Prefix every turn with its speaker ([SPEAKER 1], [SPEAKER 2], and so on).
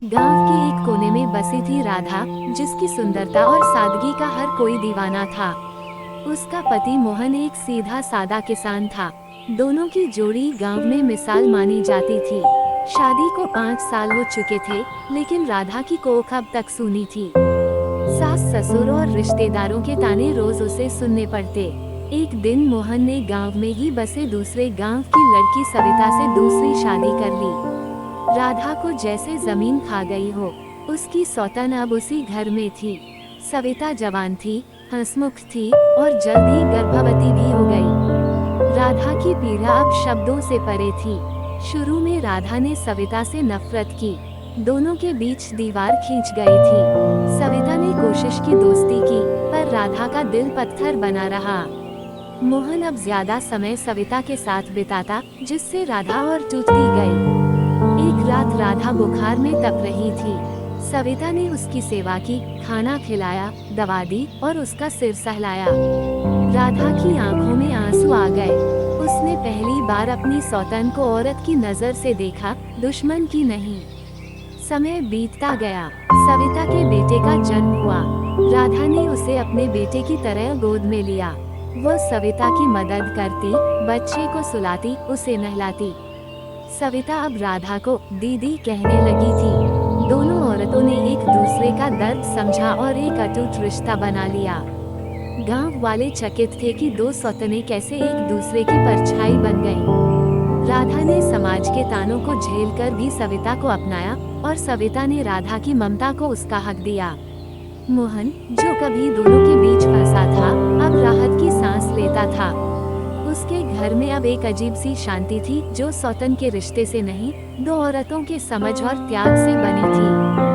[SPEAKER 1] गांव के एक कोने में बसी थी राधा, जिसकी सुंदरता और सादगी का हर कोई दीवाना था। उसका पति मोहन एक सीधा सादा किसान था। दोनों की जोड़ी गांव में मिसाल मानी जाती थी। शादी को 5 साल हो चुके थे, लेकिन राधा की कोख अब तक सूनी थी। सास ससुर और रिश्तेदारों के ताने रोज उसे सुनने पड़ते। एक दिन मोहन ने गांव में ही बसे दूसरे गांव की लड़की सविता से दूसरी शादी कर ली। राधा को जैसे जमीन खा गई हो। उसकी सौतन अब उसी घर में थी। सविता जवान थी, हंसमुख थी और जल्द ही गर्भवती भी हो गई। राधा की पीड़ा अब शब्दों से परे थी। शुरू में राधा ने सविता से नफरत की। दोनों के बीच दीवार खींच गई थी। सविता ने कोशिश की दोस्ती की, पर राधा का दिल पत्थर बना रहा। मोहन अब ज्यादा समय सविता के साथ बिताता, जिससे राधा और टूटती गई। एक रात राधा बुखार में तप रही थी। सविता ने उसकी सेवा की, खाना खिलाया, दवा दी और उसका सिर सहलाया। राधा की आंखों में आंसू आ गए। उसने पहली बार अपनी सौतन को औरत की नजर से देखा, दुश्मन की नहीं। समय बीतता गया। सविता के बेटे का जन्म हुआ। राधा ने उसे अपने बेटे की तरह गोद में लिया। वह सविता की मदद करती, बच्चे को सुलाती, उसे नहलाती। सविता अब राधा को दीदी कहने लगी थी। दोनों औरतों ने एक दूसरे का दर्द समझा और एक अटूट रिश्ता बना लिया। गांव वाले चकित थे कि दो सौतनें कैसे एक दूसरे की परछाई बन गईं। राधा ने समाज के तानों को झेलकर भी सविता को अपनाया और सविता ने राधा की ममता को उसका हक दिया। मोहन, जो कभी दोनों के बीच फंसा था, अब राहत की सांस लेता था। उसके घर में अब एक अजीब सी शांति थी, जो सौतन के रिश्ते से नहीं, दो औरतों के समझ और त्याग से बनी थी।